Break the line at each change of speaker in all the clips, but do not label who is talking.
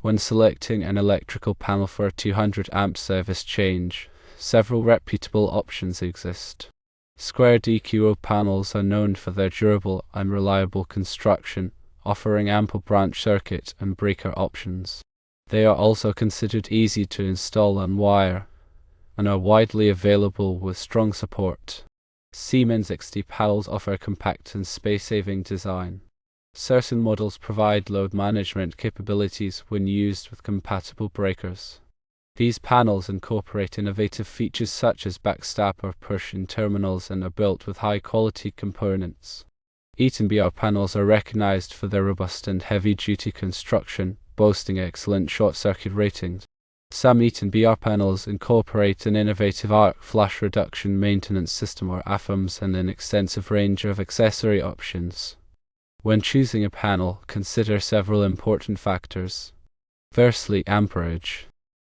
When selecting an electrical panel for a 200 amp service change, several reputable options exist. Square DQO panels are known for their durable and reliable construction, offering ample branch circuit and breaker options. They are also considered easy to install and wire, and are widely available with strong support. Siemens XT panels offer a compact and space-saving design. Certain models provide load management capabilities when used with compatible breakers. These panels incorporate innovative features such as backstab or push-in terminals and are built with high-quality components. Eaton BR panels are recognized for their robust and heavy-duty construction, boasting excellent short-circuit ratings. Some Eaton BR panels incorporate an innovative arc flash reduction maintenance system or AFMs and an extensive range of accessory options. When choosing a panel, consider several important factors. Firstly, amperage.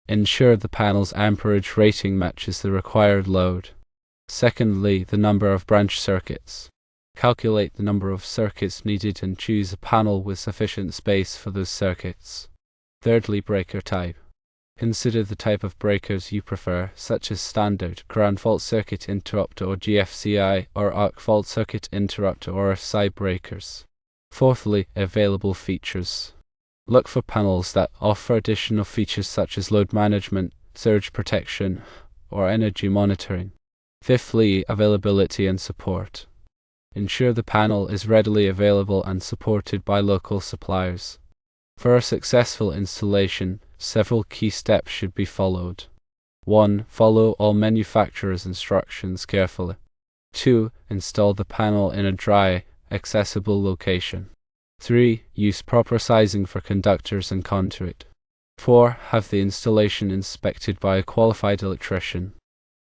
Ensure the panel's amperage rating matches the required load. Secondly, the number of branch circuits. Calculate the number of circuits needed and choose a panel with sufficient space for those circuits. Thirdly, breaker type. Consider the type of breakers you prefer, such as standard, ground fault circuit interrupter or GFCI, or arc fault circuit interrupter or RFSI breakers. Fourthly, available features. Look for panels that offer additional features such as load management, surge protection, or energy monitoring. Fifthly, availability and support. Ensure the panel is readily available and supported by local suppliers. For a successful installation, several key steps should be followed. 1. Follow all manufacturer's instructions carefully. 2. Install the panel in a dry, accessible location. 3. Use proper sizing for conductors and conduit. 4. Have the installation inspected by a qualified electrician.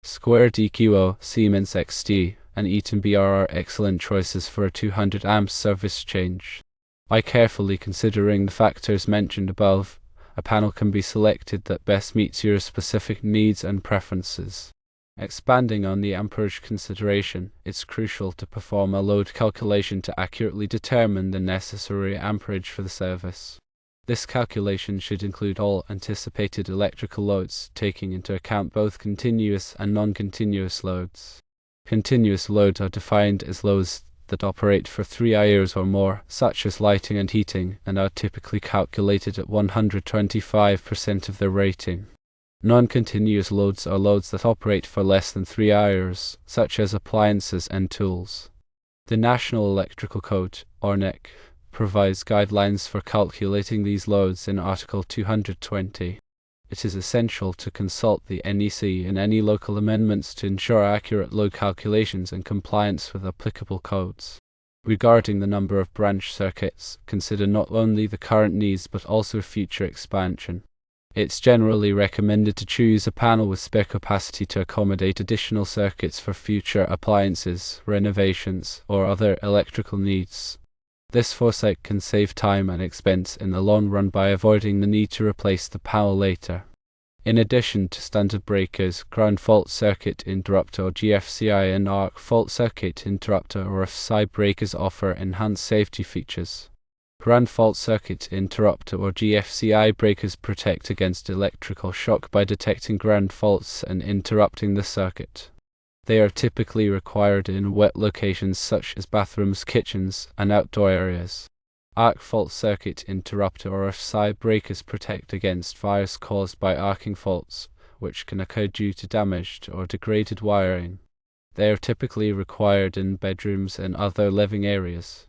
Square DQO, Siemens XT, and Eaton BR are excellent choices for a 200 amp service change. By carefully considering the factors mentioned above, a panel can be selected that best meets your specific needs and preferences. Expanding on the amperage consideration, it's crucial to perform a load calculation to accurately determine the necessary amperage for the service. This calculation should include all anticipated electrical loads, taking into account both continuous and non-continuous loads. Continuous loads are defined as loads that operate for 3 hours or more, such as lighting and heating, and are typically calculated at 125% of their rating. Non-continuous loads are loads that operate for less than 3 hours, such as appliances and tools. The National Electrical Code, or NEC, provides guidelines for calculating these loads in Article 220. It is essential to consult the NEC and any local amendments to ensure accurate load calculations and compliance with applicable codes. Regarding the number of branch circuits, consider not only the current needs but also future expansion. It's generally recommended to choose a panel with spare capacity to accommodate additional circuits for future appliances, renovations, or other electrical needs. This foresight can save time and expense in the long run by avoiding the need to replace the panel later. In addition to standard breakers, ground fault circuit interrupter or GFCI and arc fault circuit interrupter or RFSI breakers offer enhanced safety features. Ground fault circuit interrupter or GFCI breakers protect against electrical shock by detecting ground faults and interrupting the circuit. They are typically required in wet locations such as bathrooms, kitchens, and outdoor areas. Arc fault circuit interrupter or RFSI breakers protect against fires caused by arcing faults, which can occur due to damaged or degraded wiring. They are typically required in bedrooms and other living areas.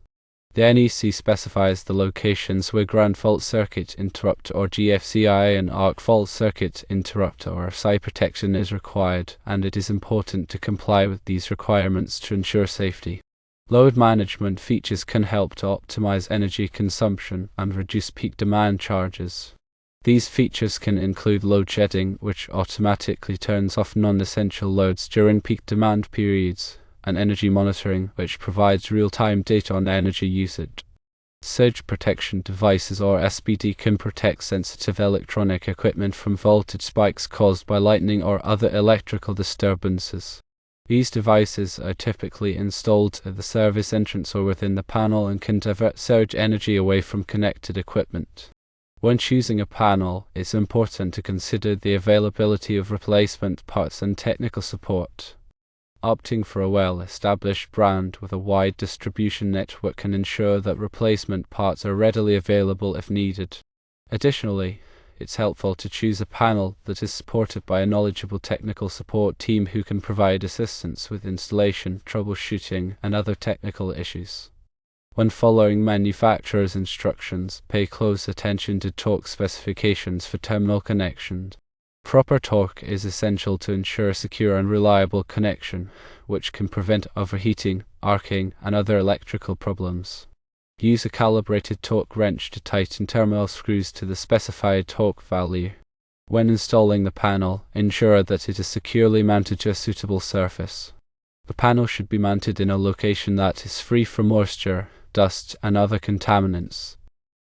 The NEC specifies the locations where ground fault circuit interrupter or GFCI and arc fault circuit interrupter or RFSI protection is required, and it is important to comply with these requirements to ensure safety. Load management features can help to optimize energy consumption and reduce peak demand charges. These features can include load shedding, which automatically turns off non-essential loads during peak demand periods, and energy monitoring, which provides real-time data on energy usage. Surge protection devices or SPD can protect sensitive electronic equipment from voltage spikes caused by lightning or other electrical disturbances. These devices are typically installed at the service entrance or within the panel and can divert surge energy away from connected equipment. When choosing a panel, it's important to consider the availability of replacement parts and technical support. Opting for a well-established brand with a wide distribution network can ensure that replacement parts are readily available if needed. Additionally, it's helpful to choose a panel that is supported by a knowledgeable technical support team who can provide assistance with installation, troubleshooting, and other technical issues. When following manufacturer's instructions, pay close attention to torque specifications for terminal connections. Proper torque is essential to ensure a secure and reliable connection, which can prevent overheating, arcing, and other electrical problems. Use a calibrated torque wrench to tighten terminal screws to the specified torque value. When installing the panel, ensure that it is securely mounted to a suitable surface. The panel should be mounted in a location that is free from moisture, dust, and other contaminants.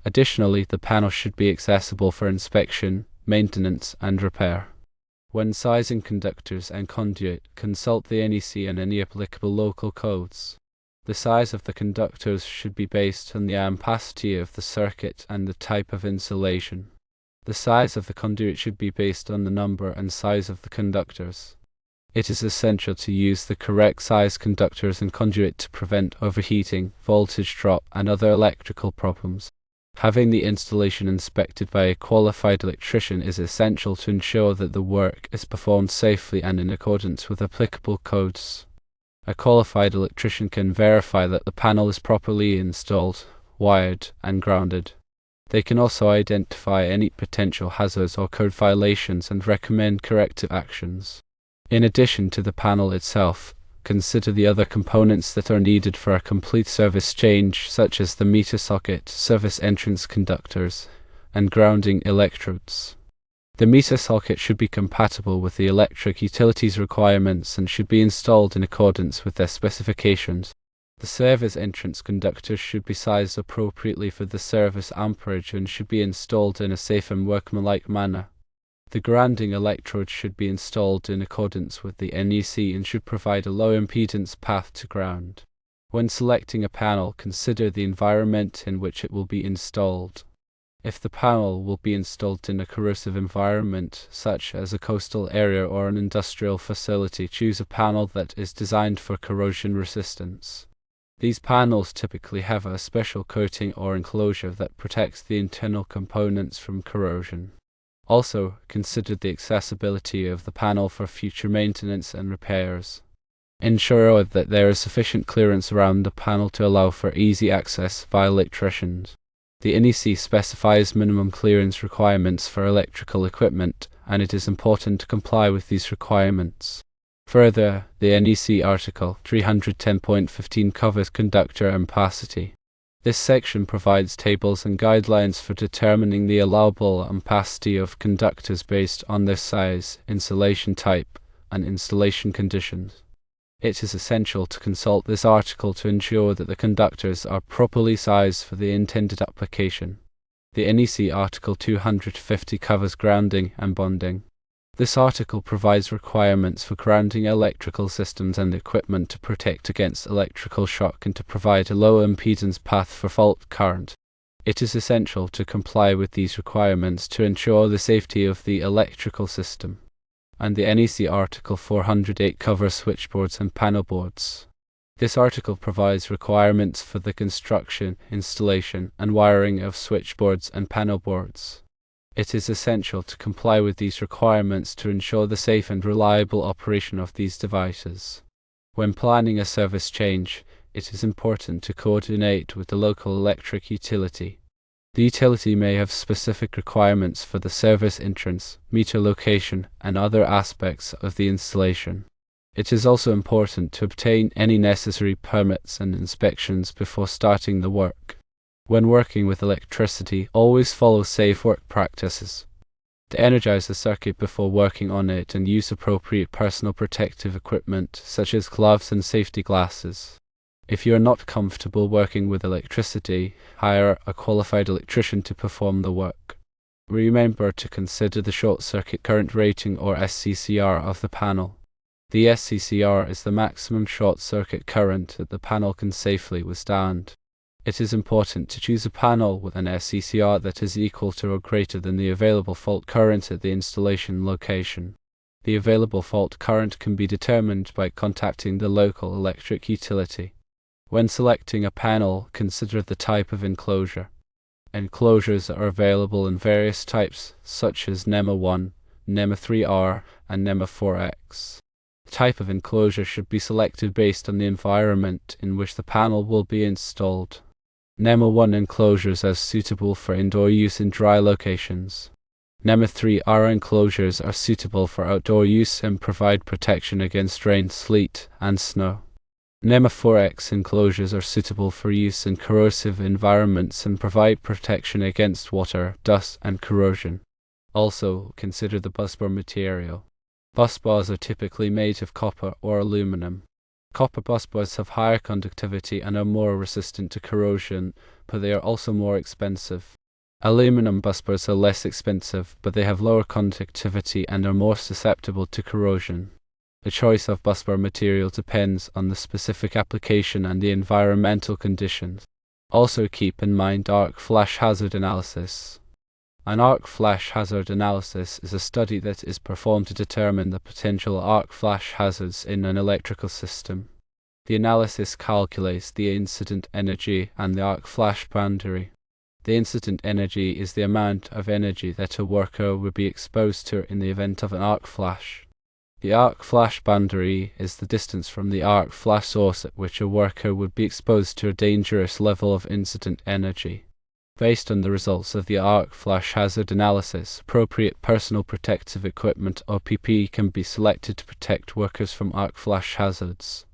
Additionally, the panel should be accessible for inspection, maintenance, and repair. When sizing conductors and conduit, consult the NEC and any applicable local codes. The size of the conductors should be based on the ampacity of the circuit and the type of insulation. The size of the conduit should be based on the number and size of the conductors. It is essential to use the correct size conductors and conduit to prevent overheating, voltage drop, and other electrical problems. Having the installation inspected by a qualified electrician is essential to ensure that the work is performed safely and in accordance with applicable codes. A qualified electrician can verify that the panel is properly installed, wired, and grounded. They can also identify any potential hazards or code violations and recommend corrective actions. In addition to the panel itself, consider the other components that are needed for a complete service change, such as the meter socket, service entrance conductors, and grounding electrodes. The meter socket should be compatible with the electric utilities requirements and should be installed in accordance with their specifications. The service entrance conductors should be sized appropriately for the service amperage and should be installed in a safe and workmanlike manner. The grounding electrode should be installed in accordance with the NEC and should provide a low impedance path to ground. When selecting a panel, consider the environment in which it will be installed. If the panel will be installed in a corrosive environment, such as a coastal area or an industrial facility, choose a panel that is designed for corrosion resistance. These panels typically have a special coating or enclosure that protects the internal components from corrosion. Also, consider the accessibility of the panel for future maintenance and repairs. Ensure that there is sufficient clearance around the panel to allow for easy access by electricians. The NEC specifies minimum clearance requirements for electrical equipment, and it is important to comply with these requirements. Further, the NEC Article 310.15 covers conductor ampacity. This section provides tables and guidelines for determining the allowable ampacity of conductors based on their size, insulation type, and installation conditions. It is essential to consult this article to ensure that the conductors are properly sized for the intended application. The NEC Article 250 covers grounding and bonding. This article provides requirements for grounding electrical systems and equipment to protect against electrical shock and to provide a low impedance path for fault current. It is essential to comply with these requirements to ensure the safety of the electrical system. And the NEC Article 408 covers switchboards and panel boards. This article provides requirements for the construction, installation, and wiring of switchboards and panel boards. It is essential to comply with these requirements to ensure the safe and reliable operation of these devices. When planning a service change, it is important to coordinate with the local electric utility. The utility may have specific requirements for the service entrance, meter location, and other aspects of the installation. It is also important to obtain any necessary permits and inspections before starting the work. When working with electricity, always follow safe work practices. To energize the circuit before working on it and use appropriate personal protective equipment such as gloves and safety glasses. If you are not comfortable working with electricity, hire a qualified electrician to perform the work. Remember to consider the short circuit current rating or SCCR of the panel. The SCCR is the maximum short circuit current that the panel can safely withstand. It is important to choose a panel with an SCCR that is equal to or greater than the available fault current at the installation location. The available fault current can be determined by contacting the local electric utility. When selecting a panel, consider the type of enclosure. Enclosures are available in various types, such as NEMA 1, NEMA 3R, and NEMA 4X. The type of enclosure should be selected based on the environment in which the panel will be installed. NEMA 1 enclosures are suitable for indoor use in dry locations. NEMA 3R enclosures are suitable for outdoor use and provide protection against rain, sleet, and snow. NEMA 4X enclosures are suitable for use in corrosive environments and provide protection against water, dust, and corrosion. Also, consider the busbar material. Busbars are typically made of copper or aluminum. Copper busbars have higher conductivity and are more resistant to corrosion, but they are also more expensive. Aluminum busbars are less expensive, but they have lower conductivity and are more susceptible to corrosion. The choice of busbar material depends on the specific application and the environmental conditions. Also keep in mind arc flash hazard analysis. An arc flash hazard analysis is a study that is performed to determine the potential arc flash hazards in an electrical system. The analysis calculates the incident energy and the arc flash boundary. The incident energy is the amount of energy that a worker would be exposed to in the event of an arc flash. The arc flash boundary is the distance from the arc flash source at which a worker would be exposed to a dangerous level of incident energy. Based on the results of the arc flash hazard analysis, appropriate personal protective equipment or PPE can be selected to protect workers from arc flash hazards.